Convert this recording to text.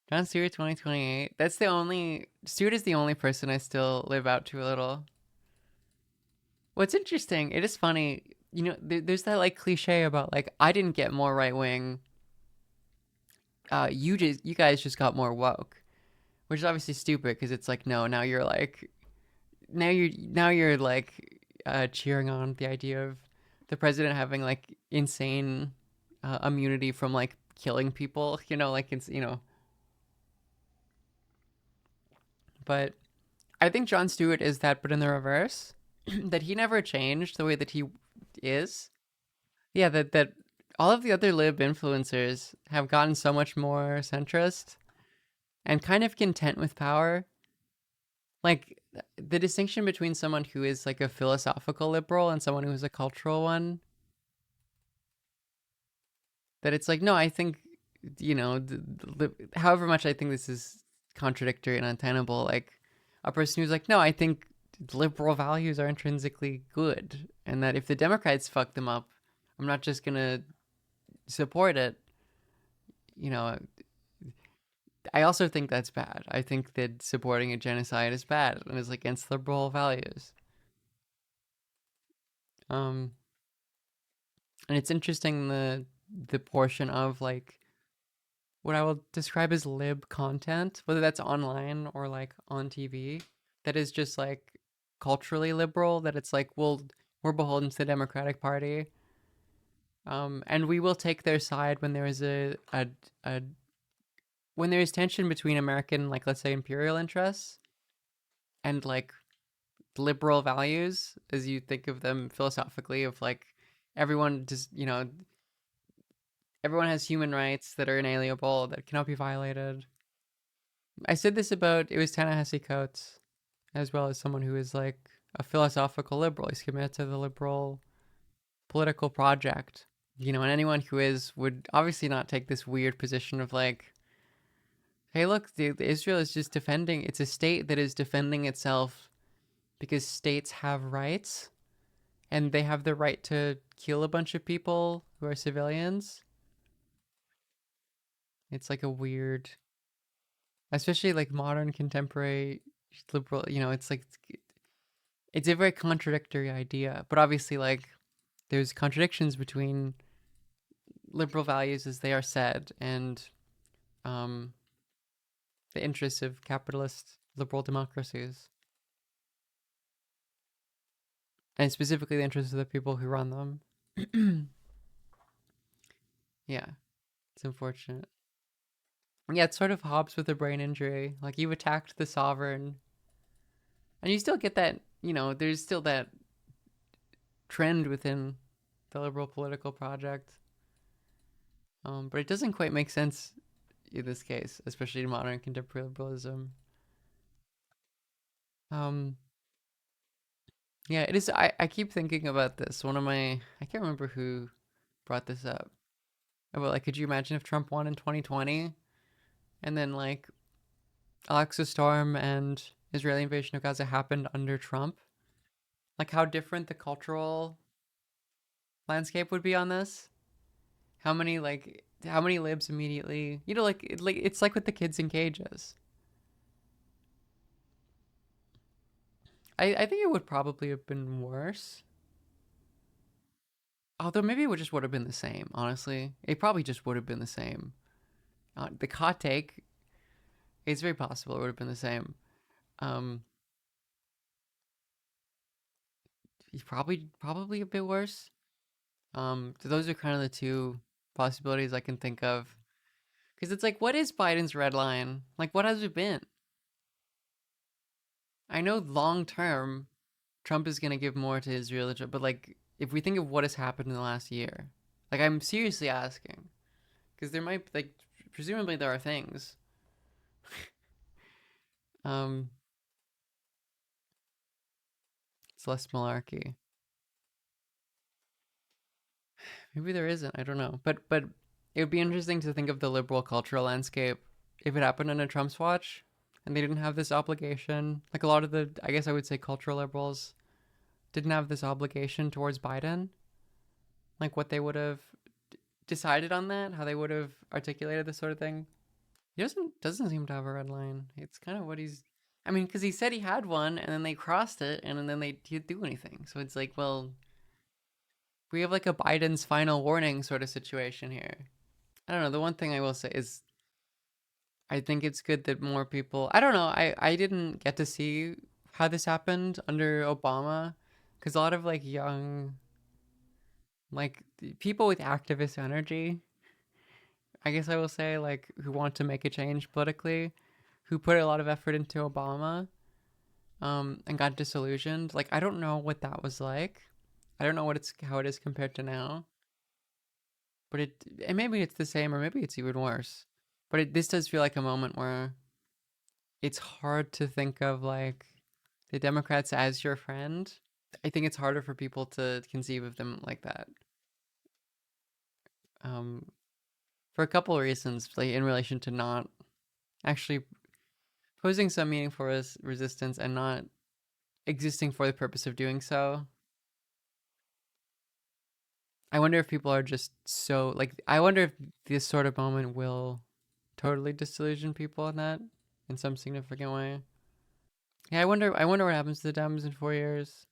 John Stewart 2028. Stewart is the only person I still live out to a little. What's interesting, it is funny, there's that like cliche about like I didn't get more right wing. You guys just got more woke, which is obviously stupid because it's like no, now you're like cheering on the idea of the president having like insane immunity from like killing people, like it's. But I think Jon Stewart is that, but in the reverse, that he never changed the way that he is. Yeah, that all of the other lib influencers have gotten so much more centrist and kind of content with power. Like the distinction between someone who is like a philosophical liberal and someone who is a cultural one, that it's like, no, I think, however much I think this is contradictory and untenable, like a person who's like, no, I think liberal values are intrinsically good, and that if the Democrats fuck them up, I'm not just gonna support it. You know, I also think that's bad. I think that supporting a genocide is bad and is against liberal values. Um, and it's interesting the portion of like what I will describe as lib content, whether that's online or like on TV, that is just like culturally liberal. That it's like, well, we're beholden to the Democratic Party, and we will take their side when there is a when there is tension between American, like let's say, imperial interests and like liberal values, as you think of them philosophically, of like everyone just everyone has human rights that are inalienable that cannot be violated. I said this about it was Ta-Nehisi Coates, as well as someone who is like a philosophical liberal. He's committed to the liberal political project. And anyone who is would obviously not take this weird position of like, hey, look, Israel is just defending. It's a state that is defending itself because states have rights and they have the right to kill a bunch of people who are civilians. It's like a weird, especially like modern contemporary liberal. It's like it's a very contradictory idea, but obviously like there's contradictions between liberal values as they are said and um, the interests of capitalist liberal democracies, and specifically the interests of the people who run them. Yeah, it's unfortunate. Yeah, it's sort of Hobbes with a brain injury. Like you attacked the sovereign, and you still get that. There's still that trend within the liberal political project, but it doesn't quite make sense in this case, especially in modern contemporary liberalism. Um, yeah, it is. I keep thinking about this. I can't remember who brought this up. About like, could you imagine if Trump won in 2020 and then like Alexa Storm and Israeli invasion of Gaza happened under Trump? Like how different the cultural landscape would be on this? How many libs immediately? Like it's like with the kids in cages. I think it would probably have been worse. Although maybe it would just would have been the same. Honestly, it probably just would have been the same. The hot take, it's very possible it would have been the same. Um, probably a bit worse. So those are kind of the two possibilities I can think of. Because it's like, what is Biden's red line? Like, what has it been? I know long term, Trump is going to give more to Israel, but like, if we think of what has happened in the last year, like, I'm seriously asking, because there might, like, presumably there are things. Um, it's less malarkey. Maybe there isn't. I don't know. But it would be interesting to think of the liberal cultural landscape if it happened under Trump's watch and they didn't have this obligation. Like a lot of the, I guess I would say, cultural liberals didn't have this obligation towards Biden. Like what they would have decided on that, how they would have articulated this sort of thing. He doesn't seem to have a red line. It's kind of what he's. I mean, because he said he had one, and then they crossed it, and then they didn't do anything. So it's like, well, we have like a Biden's final warning sort of situation here. I don't know. The one thing I will say is I think it's good that more people. I don't know. I didn't get to see how this happened under Obama, because a lot of like young, like people with activist energy, I guess I will say, like who want to make a change politically, who put a lot of effort into Obama, and got disillusioned. Like I don't know what that was like. I don't know what it's how it is compared to now, but and maybe it's the same or maybe it's even worse. But this does feel like a moment where it's hard to think of like the Democrats as your friend. I think it's harder for people to conceive of them like that. Um, for a couple of reasons, like in relation to not actually posing some meaningful resistance and not existing for the purpose of doing so. I wonder if people are just so like. I wonder if this sort of moment will totally disillusion people in that in some significant way. Yeah, I wonder. I wonder what happens to the Dems in 4 years.